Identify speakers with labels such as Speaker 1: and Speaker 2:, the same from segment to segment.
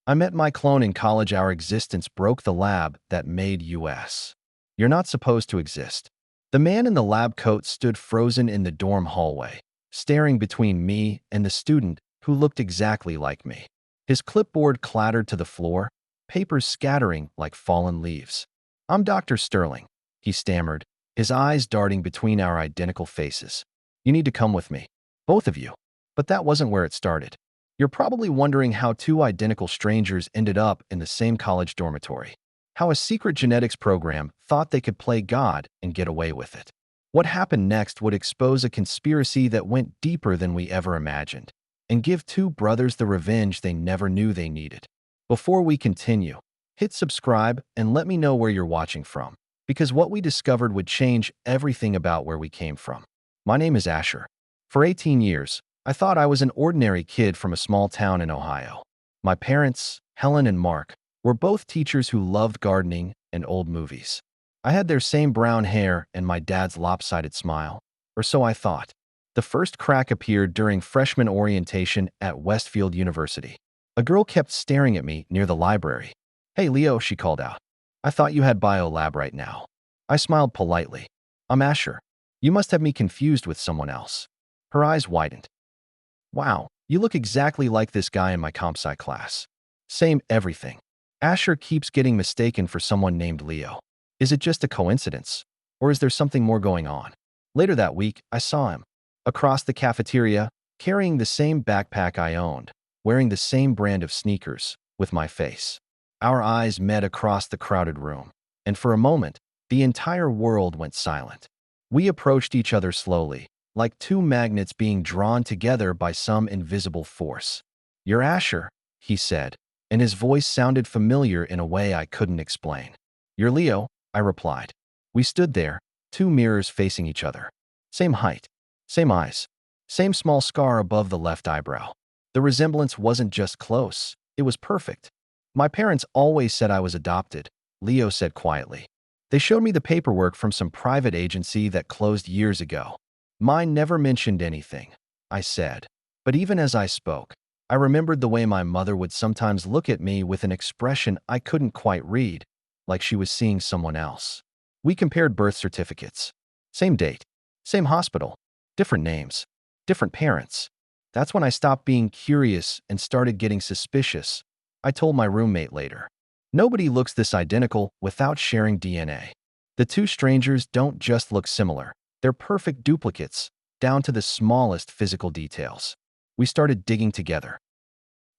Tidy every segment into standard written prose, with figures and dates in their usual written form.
Speaker 1: I met my clone in college. Our existence broke the lab that made us. You're not supposed to exist. The man in the lab coat stood frozen in the dorm hallway, staring between me and the student who looked exactly like me. His clipboard clattered to the floor, papers scattering like fallen leaves. "I'm Dr. Sterling," he stammered, his eyes darting between our identical faces. "You need to come with me. Both of you." But that wasn't where it started. You're probably wondering how two identical strangers ended up in the same college dormitory. How a secret genetics program thought they could play God and get away with it. What happened next would expose a conspiracy that went deeper than we ever imagined, and give two brothers the revenge they never knew they needed. Before we continue, hit subscribe and let me know where you're watching from, because what we discovered would change everything about where we came from. My name is Asher. For 18 years, I thought I was an ordinary kid from a small town in Ohio. My parents, Helen and Mark, were both teachers who loved gardening and old movies. I had their same brown hair and my dad's lopsided smile, or so I thought. The first crack appeared during freshman orientation at Westfield University. A girl kept staring at me near the library. "Hey, Leo," she called out. "I thought you had bio lab right now." I smiled politely. "I'm Asher. You must have me confused with someone else." Her eyes widened. "Wow, you look exactly like this guy in my comp sci class. Same everything." Asher keeps getting mistaken for someone named Leo. Is it just a coincidence? Or is there something more going on? Later that week, I saw him. Across the cafeteria, carrying the same backpack I owned, wearing the same brand of sneakers, with my face. Our eyes met across the crowded room, and for a moment, the entire world went silent. We approached each other slowly, like two magnets being drawn together by some invisible force. "You're Asher," he said, and his voice sounded familiar in a way I couldn't explain. "You're Leo," I replied. We stood there, two mirrors facing each other. Same height, same eyes, same small scar above the left eyebrow. The resemblance wasn't just close, it was perfect. "My parents always said I was adopted," Leo said quietly. "They showed me the paperwork from some private agency that closed years ago." "Mine never mentioned anything," I said. But even as I spoke, I remembered the way my mother would sometimes look at me with an expression I couldn't quite read, like she was seeing someone else. We compared birth certificates. Same date, same hospital, different names, different parents. That's when I stopped being curious and started getting suspicious. I told my roommate later. Nobody looks this identical without sharing DNA. The two strangers don't just look similar. They're perfect duplicates, down to the smallest physical details. We started digging together.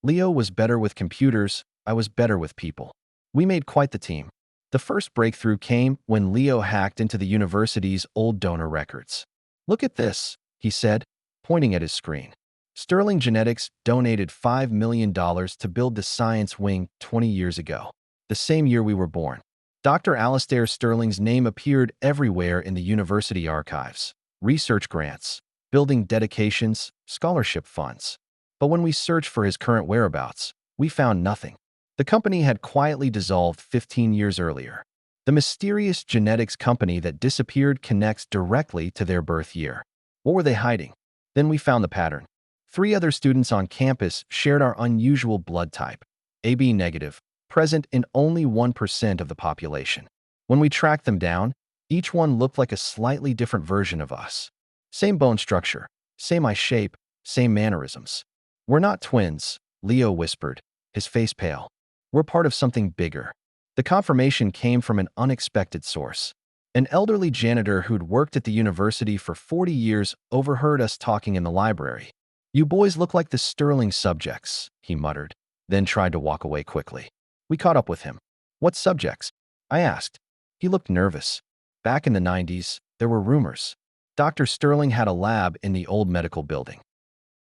Speaker 1: Leo was better with computers, I was better with people. We made quite the team. The first breakthrough came when Leo hacked into the university's old donor records. "Look at this," he said, pointing at his screen. "Sterling Genetics donated $5 million to build the science wing 20 years ago, the same year we were born." Dr. Alistair Sterling's name appeared everywhere in the university archives. Research grants, building dedications, scholarship funds. But when we searched for his current whereabouts, we found nothing. The company had quietly dissolved 15 years earlier. The mysterious genetics company that disappeared connects directly to their birth year. What were they hiding? Then we found the pattern. 3 other students on campus shared our unusual blood type, AB negative, present in only 1% of the population. When we tracked them down, each one looked like a slightly different version of us. Same bone structure, same eye shape, same mannerisms. "We're not twins," Leo whispered, his face pale. "We're part of something bigger." The confirmation came from an unexpected source. An elderly janitor who'd worked at the university for 40 years overheard us talking in the library. "You boys look like the Sterling subjects," he muttered, then tried to walk away quickly. We caught up with him. "What subjects?" I asked. He looked nervous. Back in the 90s, there were rumors. Dr. Sterling had a lab in the old medical building.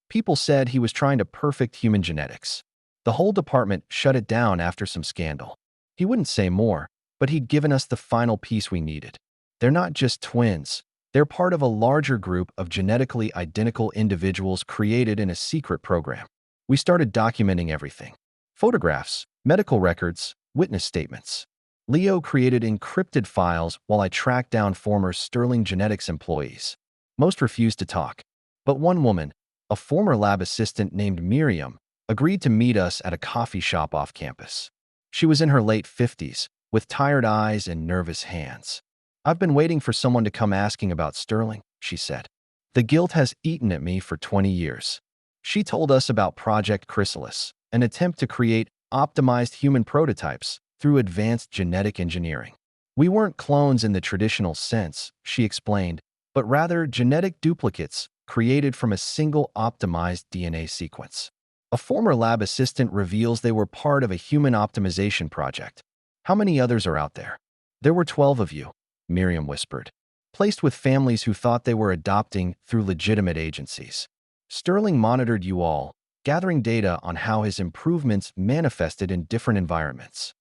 Speaker 1: People said he was trying to perfect human genetics. The whole department shut it down after some scandal. He wouldn't say more, but he'd given us the final piece we needed. They're not just twins. They're part of a larger group of genetically identical individuals created in a secret program. We started documenting everything. Photographs, medical records, witness statements. Leo created encrypted files while I tracked down former Sterling Genetics employees. Most refused to talk. But one woman, a former lab assistant named Miriam, agreed to meet us at a coffee shop off campus. She was in her late 50s, with tired eyes and nervous hands. "I've been waiting for someone to come asking about Sterling," she said. "The guilt has eaten at me for 20 years." She told us about Project Chrysalis, an attempt to create optimized human prototypes through advanced genetic engineering. "We weren't clones in the traditional sense," she explained, "but rather genetic duplicates created from a single optimized DNA sequence." A former lab assistant reveals they were part of a human optimization project. "How many others are out there?" "There were 12 of you," Miriam whispered, "placed with families who thought they were adopting through legitimate agencies. Sterling monitored you all, gathering data on how his improvements manifested in different environments."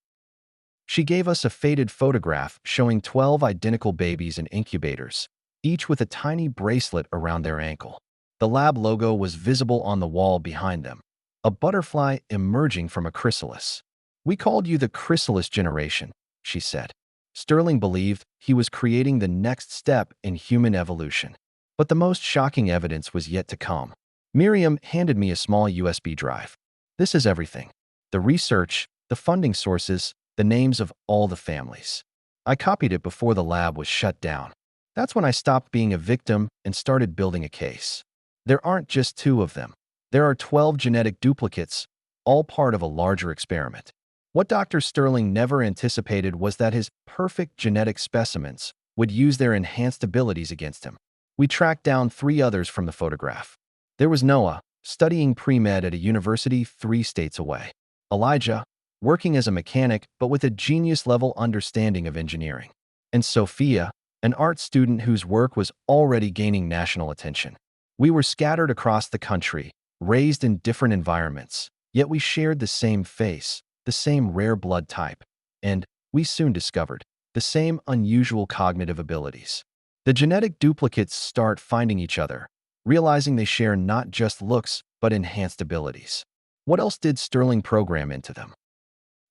Speaker 1: She gave us a faded photograph showing 12 identical babies in incubators, each with a tiny bracelet around their ankle. The lab logo was visible on the wall behind them, a butterfly emerging from a chrysalis. "We called you the Chrysalis generation," she said. Sterling believed he was creating the next step in human evolution. But the most shocking evidence was yet to come. Miriam handed me a small USB drive. "This is everything. The research, the funding sources, the names of all the families." I copied it before the lab was shut down. That's when I stopped being a victim and started building a case. There aren't just two of them. There are 12 genetic duplicates, all part of a larger experiment. What Dr. Sterling never anticipated was that his perfect genetic specimens would use their enhanced abilities against him. We tracked down 3 others from the photograph. There was Noah, studying pre-med at a university 3 states away. Elijah, working as a mechanic but with a genius-level understanding of engineering. And Sophia, an art student whose work was already gaining national attention. We were scattered across the country, raised in different environments, yet we shared the same face, the same rare blood type, and, we soon discovered, the same unusual cognitive abilities. The genetic duplicates start finding each other, realizing they share not just looks but enhanced abilities. What else did Sterling program into them?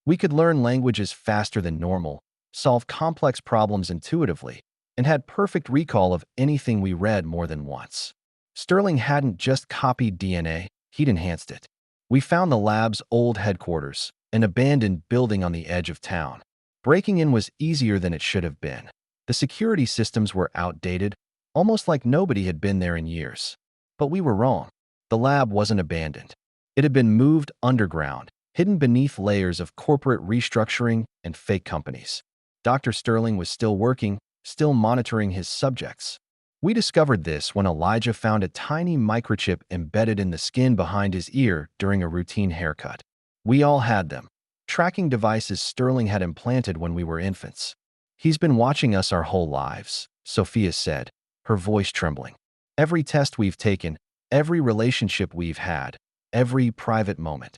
Speaker 1: We could learn languages faster than normal, solve complex problems intuitively, and had perfect recall of anything we read more than once. Sterling hadn't just copied DNA, he'd enhanced it. We found the lab's old headquarters, an abandoned building on the edge of town. Breaking in was easier than it should have been. The security systems were outdated, almost like nobody had been there in years. But we were wrong. The lab wasn't abandoned. It had been moved underground, hidden beneath layers of corporate restructuring and fake companies. Dr. Sterling was still working, still monitoring his subjects. We discovered this when Elijah found a tiny microchip embedded in the skin behind his ear during a routine haircut. We all had them, tracking devices Sterling had implanted when we were infants. "He's been watching us our whole lives," Sophia said, her voice trembling. "Every test we've taken, every relationship we've had, every private moment."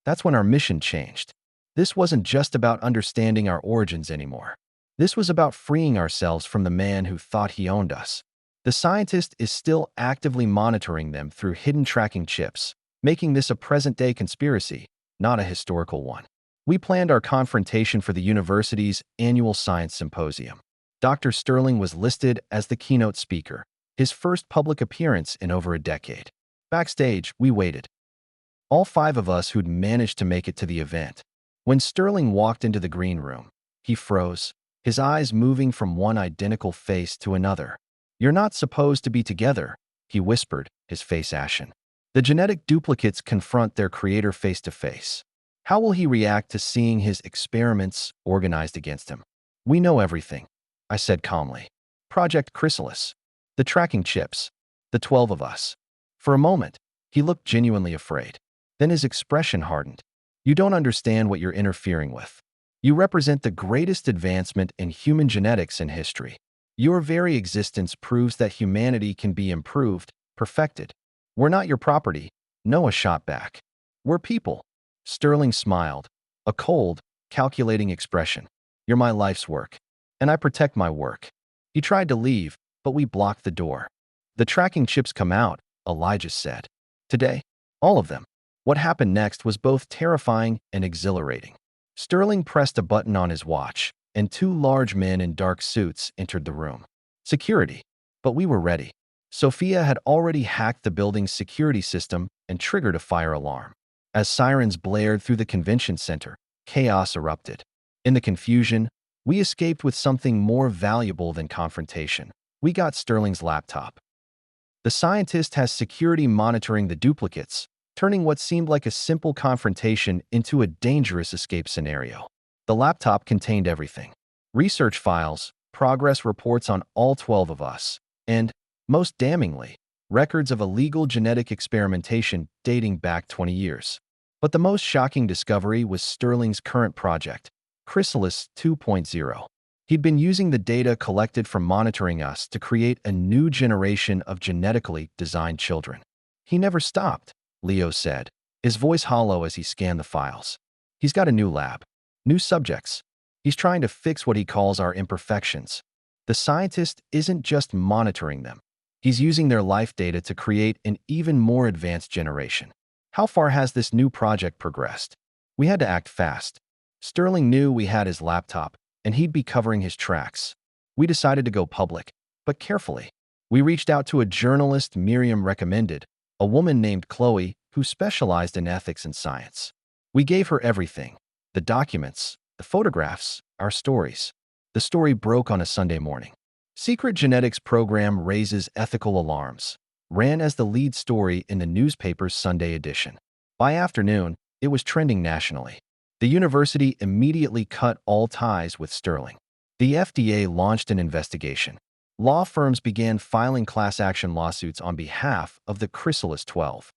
Speaker 1: That's when our mission changed. This wasn't just about understanding our origins anymore. This was about freeing ourselves from the man who thought he owned us. The scientist is still actively monitoring them through hidden tracking chips, making this a present-day conspiracy, not a historical one. We planned our confrontation for the university's annual science symposium. Dr. Sterling was listed as the keynote speaker, his first public appearance in over a decade. Backstage, we waited. All 5 of us who'd managed to make it to the event. When Sterling walked into the green room, he froze, his eyes moving from one identical face to another. "You're not supposed to be together," he whispered, his face ashen. The genetic duplicates confront their creator face to face. How will he react to seeing his experiments organized against him? "We know everything," I said calmly. "Project Chrysalis, the tracking chips, the 12 of us." For a moment, he looked genuinely afraid. Then his expression hardened. "You don't understand what you're interfering with. You represent the greatest advancement in human genetics in history. Your very existence proves that humanity can be improved, perfected. We're not your property," Noah shot back. "We're people." Sterling smiled, a cold, calculating expression. "You're my life's work, and I protect my work." He tried to leave, but we blocked the door. "The tracking chips come out," Elijah said. "Today, all of them." What happened next was both terrifying and exhilarating. Sterling pressed a button on his watch, and 2 large men in dark suits entered the room. Security. But we were ready. Sophia had already hacked the building's security system and triggered a fire alarm. As sirens blared through the convention center, chaos erupted. In the confusion, we escaped with something more valuable than confrontation. We got Sterling's laptop. The scientist has security monitoring the duplicates, turning what seemed like a simple confrontation into a dangerous escape scenario. The laptop contained everything: research files, progress reports on all 12 of us, and, most damningly, records of illegal genetic experimentation dating back 20 years. But the most shocking discovery was Sterling's current project, Chrysalis 2.0. He'd been using the data collected from monitoring us to create a new generation of genetically designed children. He never stopped, Leo said, his voice hollow as he scanned the files. He's got a new lab, new subjects. He's trying to fix what he calls our imperfections. The scientist isn't just monitoring them. He's using their life data to create an even more advanced generation. How far has this new project progressed? We had to act fast. Sterling knew we had his laptop, and he'd be covering his tracks. We decided to go public, but carefully. We reached out to a journalist Miriam recommended, a woman named Chloe who specialized in ethics and science. We gave her everything: the documents, the photographs, our stories. The story broke on a Sunday morning. Secret Genetics Program Raises Ethical Alarms ran as the lead story in the newspaper's Sunday edition. By afternoon, it was trending nationally. The university immediately cut all ties with Sterling. The FDA launched an investigation. Law firms began filing class action lawsuits on behalf of the Chrysalis 12.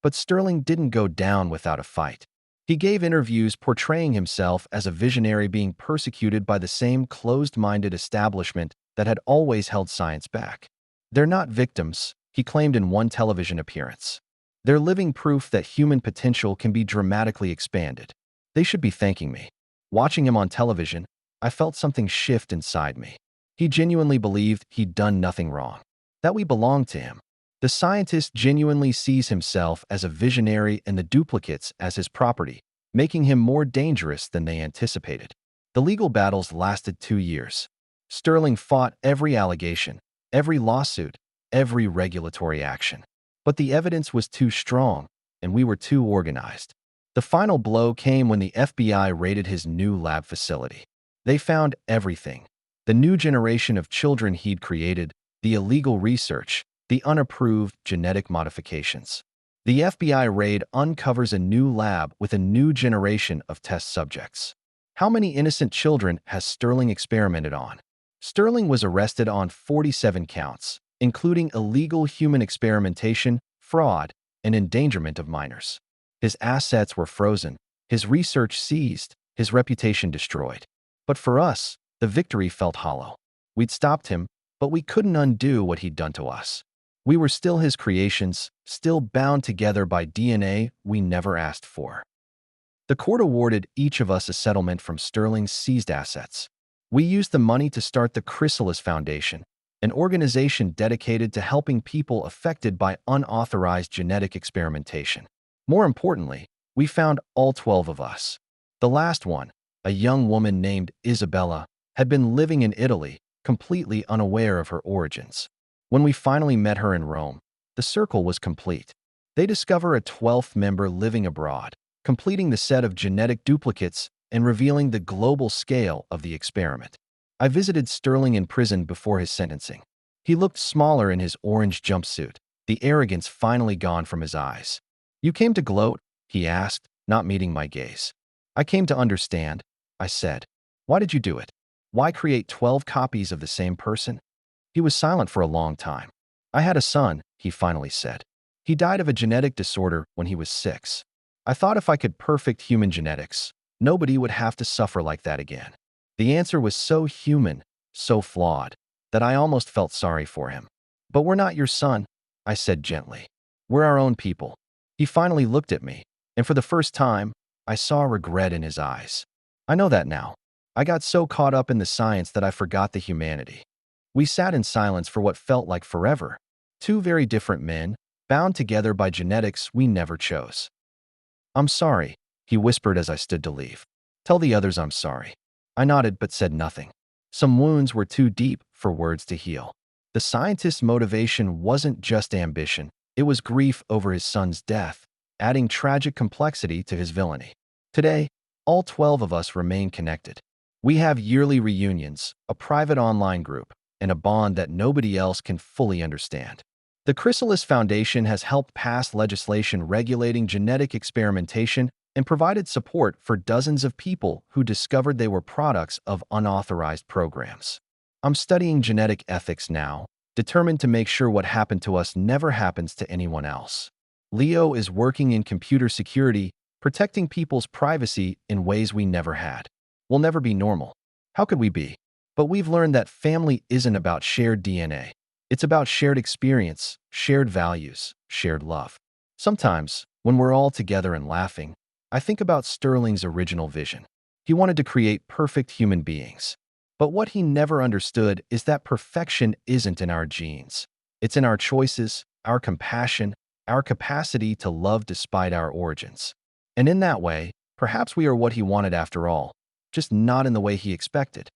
Speaker 1: But Sterling didn't go down without a fight. He gave interviews portraying himself as a visionary being persecuted by the same closed-minded establishment that had always held science back. "They're not victims," he claimed in one television appearance. "They're living proof that human potential can be dramatically expanded. They should be thanking me." Watching him on television, I felt something shift inside me. He genuinely believed he'd done nothing wrong, that we belonged to him. The scientist genuinely sees himself as a visionary and the duplicates as his property, making him more dangerous than they anticipated. The legal battles lasted 2 years. Sterling fought every allegation, every lawsuit, every regulatory action. But the evidence was too strong, and we were too organized. The final blow came when the FBI raided his new lab facility. They found everything: the new generation of children he'd created, the illegal research, the unapproved genetic modifications. The FBI raid uncovers a new lab with a new generation of test subjects. How many innocent children has Sterling experimented on? Sterling was arrested on 47 counts, including illegal human experimentation, fraud, and endangerment of minors. His assets were frozen, his research seized, his reputation destroyed. But for us, the victory felt hollow. We'd stopped him, but we couldn't undo what he'd done to us. We were still his creations, still bound together by DNA we never asked for. The court awarded each of us a settlement from Sterling's seized assets. We used the money to start the Chrysalis Foundation, an organization dedicated to helping people affected by unauthorized genetic experimentation. More importantly, we found all 12 of us. The last one, a young woman named Isabella, had been living in Italy, completely unaware of her origins. When we finally met her in Rome, the circle was complete. They discover a 12th member living abroad, completing the set of genetic duplicates and revealing the global scale of the experiment. I visited Sterling in prison before his sentencing. He looked smaller in his orange jumpsuit, the arrogance finally gone from his eyes. "You came to gloat?" he asked, not meeting my gaze. "I came to understand," I said. "Why did you do it? Why create 12 copies of the same person?" He was silent for a long time. "I had a son," he finally said. "He died of a genetic disorder when he was 6. I thought if I could perfect human genetics, nobody would have to suffer like that again." The answer was so human, so flawed, that I almost felt sorry for him. "But we're not your son," I said gently. "We're our own people." He finally looked at me, and for the first time, I saw regret in his eyes. "I know that now. I got so caught up in the science that I forgot the humanity." We sat in silence for what felt like forever. Two very different men, bound together by genetics we never chose. "I'm sorry," he whispered as I stood to leave. "Tell the others I'm sorry." I nodded but said nothing. Some wounds were too deep for words to heal. The scientist's motivation wasn't just ambition. It was grief over his son's death, adding tragic complexity to his villainy. Today, all 12 of us remain connected. We have yearly reunions, a private online group, and a bond that nobody else can fully understand. The Chrysalis Foundation has helped pass legislation regulating genetic experimentation and provided support for dozens of people who discovered they were products of unauthorized programs. I'm studying genetic ethics now, determined to make sure what happened to us never happens to anyone else. Leo is working in computer security, protecting people's privacy in ways we never had. We'll never be normal. How could we be? But we've learned that family isn't about shared DNA. It's about shared experience, shared values, shared love. Sometimes, when we're all together and laughing, I think about Sterling's original vision. He wanted to create perfect human beings. But what he never understood is that perfection isn't in our genes. It's in our choices, our compassion, our capacity to love despite our origins. And in that way, perhaps we are what he wanted after all, just not in the way he expected.